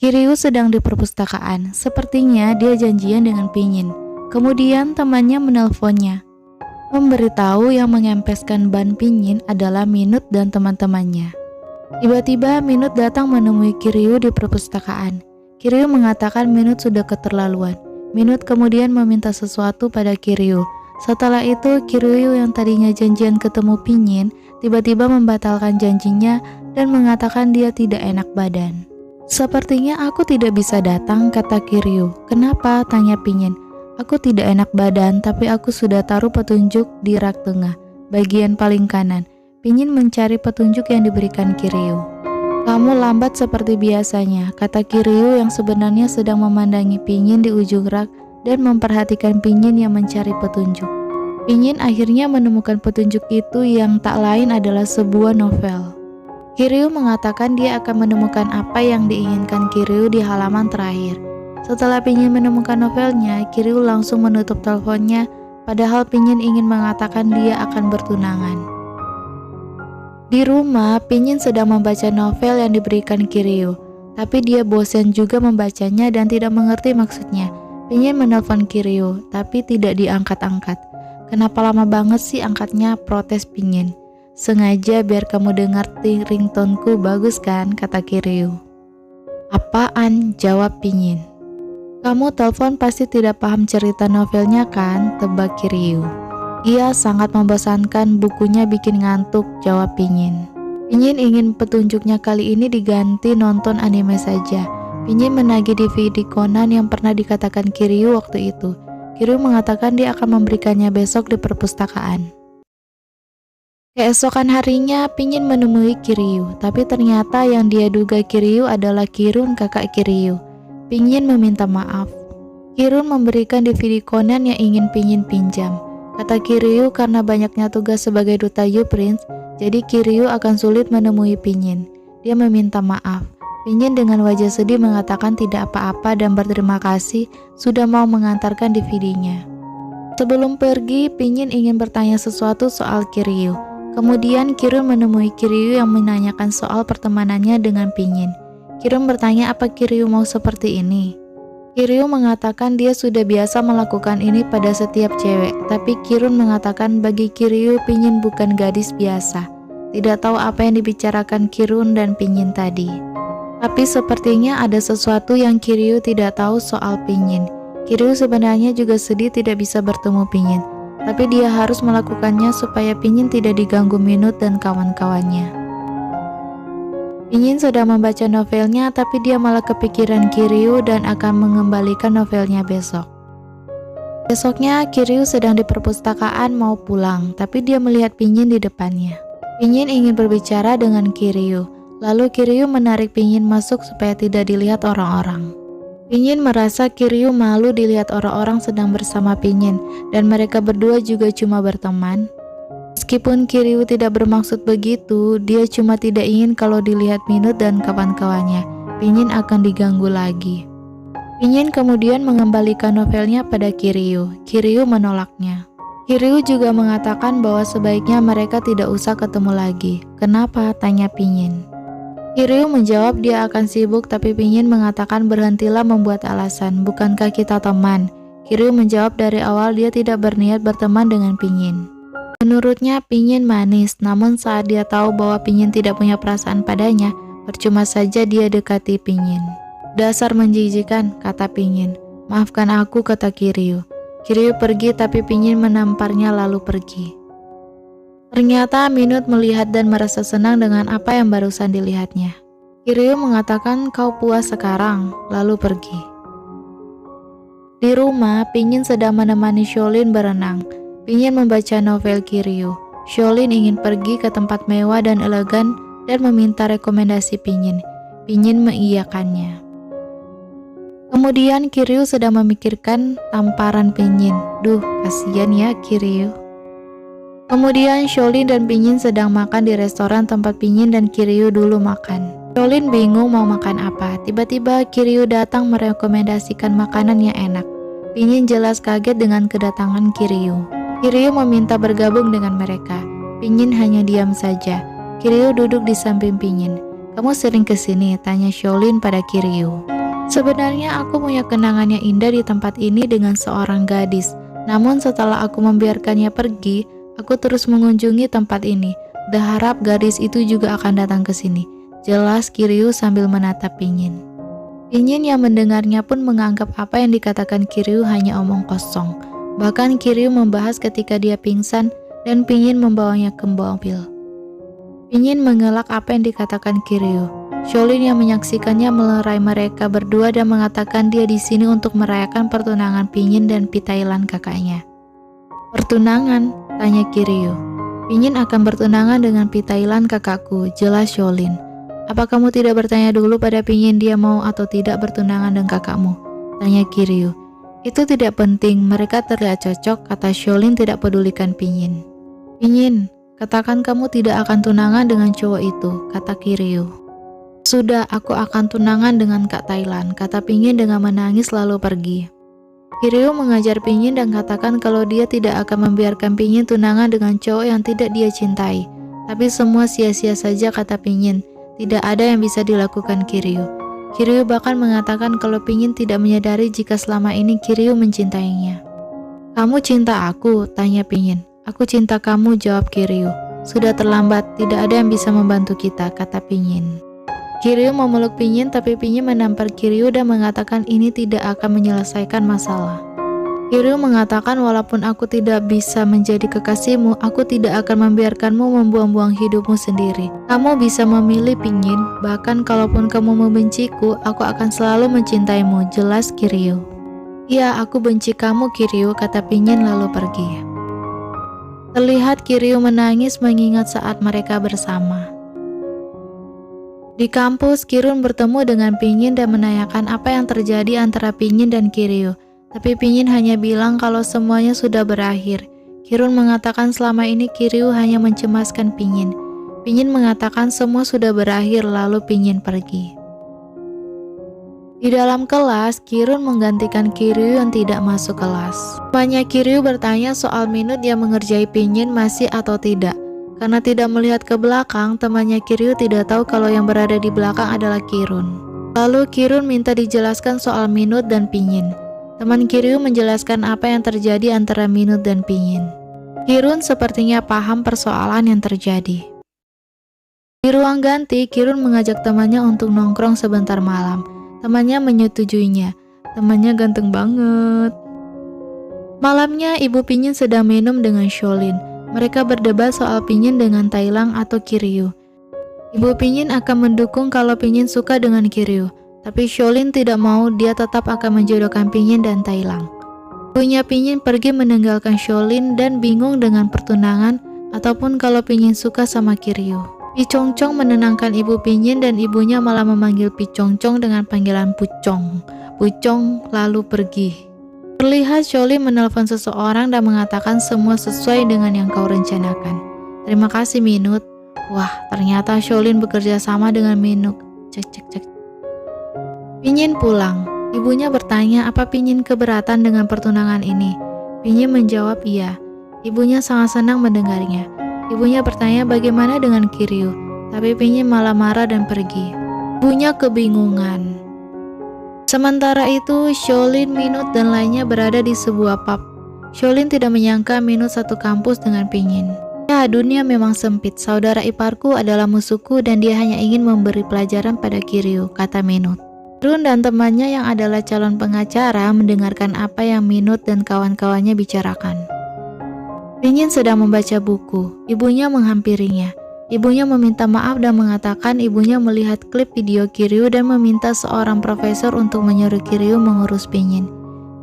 Kiryu sedang di perpustakaan. Sepertinya dia janjian dengan Pinyin. Kemudian temannya menelponnya, memberitahu yang mengempeskan ban Pinyin adalah Minut dan teman-temannya. Tiba-tiba Minut datang menemui Kiryu di perpustakaan. Kiryu mengatakan Minut sudah keterlaluan. Minut kemudian meminta sesuatu pada Kiryu. Setelah itu Kiryu yang tadinya janjian ketemu Pinyin tiba-tiba membatalkan janjinya dan mengatakan dia tidak enak badan. Sepertinya aku tidak bisa datang, kata Kiryu. Kenapa? Tanya Pinyin. Aku tidak enak badan, tapi aku sudah taruh petunjuk di rak tengah, bagian paling kanan. Pinyin mencari petunjuk yang diberikan Kiryu. Kamu lambat seperti biasanya, kata Kiryu yang sebenarnya sedang memandangi Pinyin di ujung rak dan memperhatikan Pinyin yang mencari petunjuk. Pinyin akhirnya menemukan petunjuk itu yang tak lain adalah sebuah novel. Kiryu mengatakan dia akan menemukan apa yang diinginkan Kiryu di halaman terakhir. Setelah Pinyin menemukan novelnya, Kiryu langsung menutup teleponnya, padahal Pinyin ingin mengatakan dia akan bertunangan. Di rumah, Pinyin sedang membaca novel yang diberikan Kiryu, tapi dia bosan juga membacanya dan tidak mengerti maksudnya. Pinyin menelpon Kiryu, tapi tidak diangkat-angkat. Kenapa lama banget sih angkatnya, protes Pinyin. Sengaja biar kamu dengar ringtoneku, bagus kan, kata Kiryu. Apaan? Jawab Pinyin. Kamu telepon pasti tidak paham cerita novelnya kan, tebak Kiryu. Iya, sangat membosankan, bukunya bikin ngantuk, jawab Pinyin. Pinyin ingin petunjuknya kali ini diganti nonton anime saja. Pinyin menagih DVD Conan yang pernah dikatakan Kiryu waktu itu. Kiryu mengatakan dia akan memberikannya besok di perpustakaan. Keesokan harinya, Pinyin menemui Kiryu, tapi ternyata yang dia duga Kiryu adalah Kirun, kakak Kiryu. Pinyin meminta maaf. Kirun memberikan DVD Conan yang ingin Pinyin pinjam. Kata Kiryu karena banyaknya tugas sebagai duta U-Prince, jadi Kiryu akan sulit menemui Pinyin. Dia meminta maaf. Pinyin dengan wajah sedih mengatakan tidak apa-apa dan berterima kasih sudah mau mengantarkan DVD-nya. Sebelum pergi, Pinyin ingin bertanya sesuatu soal Kiryu. Kemudian Kirun menemui Kiryu yang menanyakan soal pertemanannya dengan Pinyin. Kirun bertanya apa Kiryu mau seperti ini. Kiryu mengatakan dia sudah biasa melakukan ini pada setiap cewek, tapi Kirun mengatakan bagi Kiryu Pinyin bukan gadis biasa. Tidak tahu apa yang dibicarakan Kirun dan Pinyin tadi. Tapi sepertinya ada sesuatu yang Kiryu tidak tahu soal Pinyin. Kiryu sebenarnya juga sedih tidak bisa bertemu Pinyin, tapi dia harus melakukannya supaya Pinyin tidak diganggu Minut dan kawan-kawannya. Pinyin sedang membaca novelnya, tapi dia malah kepikiran Kiryu dan akan mengembalikan novelnya besok. Besoknya, Kiryu sedang di perpustakaan mau pulang, tapi dia melihat Pinyin di depannya. Pinyin ingin berbicara dengan Kiryu, lalu Kiryu menarik Pinyin masuk supaya tidak dilihat orang-orang. Pinyin merasa Kiryu malu dilihat orang-orang sedang bersama Pinyin, dan mereka berdua juga cuma berteman. Meskipun Kiryu tidak bermaksud begitu, dia cuma tidak ingin kalau dilihat Minut dan kawan-kawannya, Pinyin akan diganggu lagi. Pinyin kemudian mengembalikan novelnya pada Kiryu. Kiryu menolaknya. Kiryu juga mengatakan bahwa sebaiknya mereka tidak usah ketemu lagi. Kenapa? Tanya Pinyin. Kiryu menjawab dia akan sibuk, tapi Pinyin mengatakan berhentilah membuat alasan, bukankah kita teman? Kiryu menjawab dari awal dia tidak berniat berteman dengan Pinyin. Menurutnya Pinyin manis, namun saat dia tahu bahwa Pinyin tidak punya perasaan padanya, percuma saja dia dekati Pinyin. Dasar menjijikan, kata Pinyin. Maafkan aku, kata Kiryu. Kiryu pergi tapi Pinyin menamparnya lalu pergi. Ternyata Minut melihat dan merasa senang dengan apa yang barusan dilihatnya. Kiryu mengatakan kau puas sekarang, lalu pergi. Di rumah, Pinyin sedang menemani Shaolin berenang. Pinyin membaca novel Kiryu. Shaolin ingin pergi ke tempat mewah dan elegan dan meminta rekomendasi Pinyin. Pinyin mengiyakannya. Kemudian Kiryu sedang memikirkan tamparan Pinyin. Duh, kasihan ya Kiryu. Kemudian Shaolin dan Pinyin sedang makan di restoran tempat Pinyin dan Kiryu dulu makan. Shaolin bingung mau makan apa. Tiba-tiba Kiryu datang merekomendasikan makanan yang enak. Pinyin jelas kaget dengan kedatangan Kiryu. Kiryu meminta bergabung dengan mereka. Pinyin hanya diam saja. Kiryu duduk di samping Pinyin. Kamu sering kesini? Tanya Shaolin pada Kiryu. Sebenarnya aku punya kenangan yang indah di tempat ini dengan seorang gadis. Namun setelah aku membiarkannya pergi, aku terus mengunjungi tempat ini. Berharap gadis itu juga akan datang ke sini. Jelas Kiryu sambil menatap Pinyin. Pinyin yang mendengarnya pun menganggap apa yang dikatakan Kiryu hanya omong kosong. Bahkan Kiryu membahas ketika dia pingsan dan Pinyin membawanya ke mobil. Pinyin mengelak apa yang dikatakan Kiryu. Shaolin yang menyaksikannya melerai mereka berdua dan mengatakan dia di sini untuk merayakan pertunangan Pinyin dan Pitailan kakaknya. Pertunangan? Tanya Kiryu. Pinyin akan bertunangan dengan Pitailan kakakku, jelas Shaolin. Apa kamu tidak bertanya dulu pada Pinyin dia mau atau tidak bertunangan dengan kakakmu? Tanya Kiryu. Itu tidak penting, mereka terlihat cocok, kata Shaolin tidak pedulikan Pinyin. Pinyin, katakan kamu tidak akan tunangan dengan cowok itu, kata Kiryu. Sudah, aku akan tunangan dengan Kak Thailand, kata Pinyin dengan menangis lalu pergi. Kiryu mengajar Pinyin dan katakan kalau dia tidak akan membiarkan Pinyin tunangan dengan cowok yang tidak dia cintai. Tapi semua sia-sia saja, kata Pinyin. Tidak ada yang bisa dilakukan Kiryu. Kiryu bahkan mengatakan kalau Pinyin tidak menyadari jika selama ini Kiryu mencintainya. Kamu cinta aku? Tanya Pinyin. Aku cinta kamu, jawab Kiryu. Sudah terlambat, tidak ada yang bisa membantu kita, kata Pinyin. Kiryu memeluk Pinyin tapi Pinyin menampar Kiryu dan mengatakan ini tidak akan menyelesaikan masalah. Kiryu mengatakan walaupun aku tidak bisa menjadi kekasihmu, aku tidak akan membiarkanmu membuang-buang hidupmu sendiri. Kamu bisa memilih Pinyin, bahkan kalaupun kamu membenciku, aku akan selalu mencintaimu, jelas Kiryu. Ya, aku benci kamu Kiryu, kata Pinyin lalu pergi. Terlihat Kiryu menangis mengingat saat mereka bersama. Di kampus, Kirun bertemu dengan Pinyin dan menanyakan apa yang terjadi antara Pinyin dan Kiryu. Tapi Pinyin hanya bilang kalau semuanya sudah berakhir. Kirun mengatakan selama ini Kiryu hanya mencemaskan Pinyin. Pinyin mengatakan semua sudah berakhir lalu Pinyin pergi. Di dalam kelas, Kirun menggantikan Kiryu yang tidak masuk kelas. Temannya Kiryu bertanya soal minut yang mengerjai Pinyin masih atau tidak. Karena tidak melihat ke belakang, temannya Kiryu tidak tahu kalau yang berada di belakang adalah Kirun. Lalu Kirun minta dijelaskan soal Minut dan Pinyin. Teman Kiryu menjelaskan apa yang terjadi antara Minut dan Pinyin. Kirun sepertinya paham persoalan yang terjadi. Di ruang ganti, Kirun mengajak temannya untuk nongkrong sebentar malam. Temannya menyetujuinya. Temannya ganteng banget. Malamnya, ibu Pinyin sedang minum dengan Shaolin. Mereka berdebat soal Pinyin dengan Thailand atau Kiryu. Ibu Pinyin akan mendukung kalau Pinyin suka dengan Kiryu, tapi Shaolin tidak mau, dia tetap akan menjodohkan Pinyin dan Thailand. Ibunya Pinyin pergi meninggalkan Shaolin dan bingung dengan pertunangan ataupun kalau Pinyin suka sama Kiryu. Pi Chongchong menenangkan ibu Pinyin dan ibunya malah memanggil Pi Chongchong dengan panggilan Pucong. Pucong lalu pergi. Terlihat Shaolin menelpon seseorang dan mengatakan semua sesuai dengan yang kau rencanakan. Terima kasih Minut. Wah, ternyata Shaolin bekerja sama dengan Minut. Cek. Pinyin pulang. Ibunya bertanya apa Pinyin keberatan dengan pertunangan ini. Pinyin menjawab iya. Ibunya sangat senang mendengarnya. Ibunya bertanya bagaimana dengan Kiryu. Tapi Pinyin malah marah dan pergi. Ibunya kebingungan. Sementara itu, Shaolin, Minut, dan lainnya berada di sebuah pub. Shaolin tidak menyangka Minut satu kampus dengan Pinyin. Ya, dunia memang sempit. Saudara iparku adalah musuhku dan dia hanya ingin memberi pelajaran pada Kiryu, kata Minut. Run dan temannya yang adalah calon pengacara mendengarkan apa yang Minut dan kawan-kawannya bicarakan. Pinyin sedang membaca buku. Ibunya menghampirinya. Ibunya meminta maaf dan mengatakan ibunya melihat klip video Kiryu dan meminta seorang profesor untuk menyuruh Kiryu mengurus Pinyin.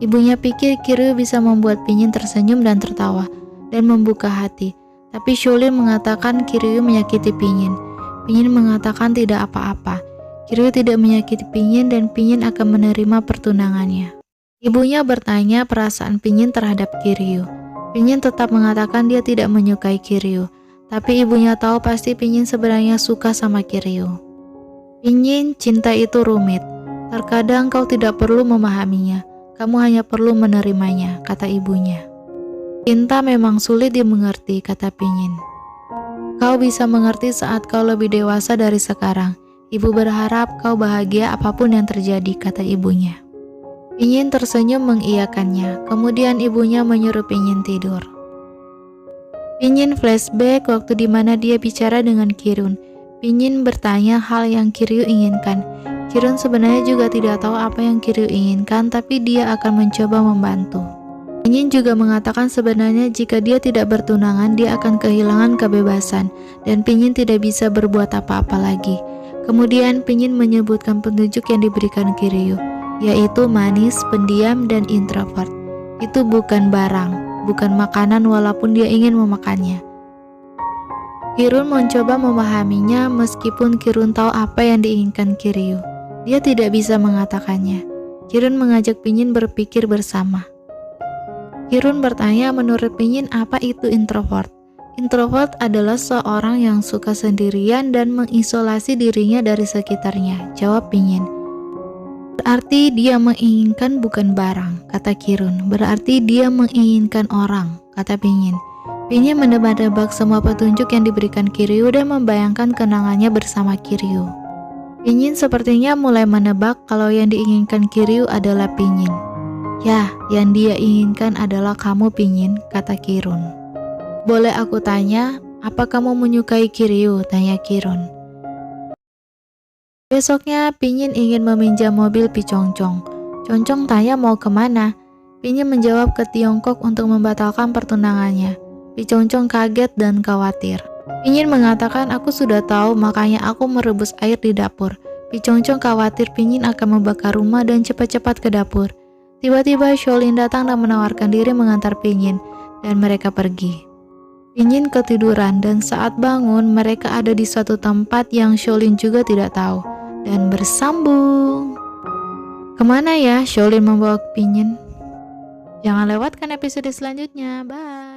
Ibunya pikir Kiryu bisa membuat Pinyin tersenyum dan tertawa dan membuka hati. Tapi Shaolin mengatakan Kiryu menyakiti Pinyin. Pinyin mengatakan tidak apa-apa. Kiryu tidak menyakiti Pinyin dan Pinyin akan menerima pertunangannya. Ibunya bertanya perasaan Pinyin terhadap Kiryu. Pinyin tetap mengatakan dia tidak menyukai Kiryu. Tapi ibunya tahu pasti Pinyin sebenarnya suka sama Kiryu. Pinyin, cinta itu rumit. Terkadang kau tidak perlu memahaminya. Kamu hanya perlu menerimanya, kata ibunya. Cinta memang sulit dimengerti, kata Pinyin. Kau bisa mengerti saat kau lebih dewasa dari sekarang. Ibu berharap kau bahagia apapun yang terjadi, kata ibunya. Pinyin tersenyum mengiyakannya, kemudian ibunya menyuruh Pinyin tidur. Pinyin flashback waktu di mana dia bicara dengan Kirun. Pinyin bertanya hal yang Kiryu inginkan. Kirun sebenarnya juga tidak tahu apa yang Kiryu inginkan, tapi dia akan mencoba membantu. Pinyin juga mengatakan sebenarnya jika dia tidak bertunangan, dia akan kehilangan kebebasan, dan Pinyin tidak bisa berbuat apa-apa lagi. Kemudian Pinyin menyebutkan petunjuk yang diberikan Kiryu, yaitu manis, pendiam, dan introvert. Itu bukan barang, bukan makanan walaupun dia ingin memakannya. Kirun mencoba memahaminya meskipun Kirun tahu apa yang diinginkan Kiryu. Dia tidak bisa mengatakannya. Kirun mengajak Pinyin berpikir bersama. Kirun bertanya menurut Pinyin apa itu introvert. Introvert adalah seorang yang suka sendirian dan mengisolasi dirinya dari sekitarnya, jawab Pinyin. Berarti dia menginginkan bukan barang, kata Kirun. Berarti dia menginginkan orang, kata Pinyin. Pinyin menebak-nebak semua petunjuk yang diberikan Kiryu dan membayangkan kenangannya bersama Kiryu. Pinyin sepertinya mulai menebak kalau yang diinginkan Kiryu adalah Pinyin. Ya, yang dia inginkan adalah kamu, Pinyin, kata Kirun. Boleh aku tanya, apa kamu menyukai Kiryu? Tanya Kirun. Besoknya, Pinyin ingin meminjam mobil Pi Chongchong. Chongchong tanya mau kemana. Pinyin menjawab ke Tiongkok untuk membatalkan pertunangannya. Pi Chongchong kaget dan khawatir. Pinyin mengatakan aku sudah tahu, makanya aku merebus air di dapur. Pi Chongchong khawatir Pinyin akan membakar rumah dan cepat-cepat ke dapur. Tiba-tiba Shaolin datang dan menawarkan diri mengantar Pinyin, dan mereka pergi. Pinyin ketiduran dan saat bangun mereka ada di suatu tempat yang Shaolin juga tidak tahu, dan bersambung. Kemana ya Shaolin membawa Pinyin? Jangan lewatkan episode selanjutnya. Bye.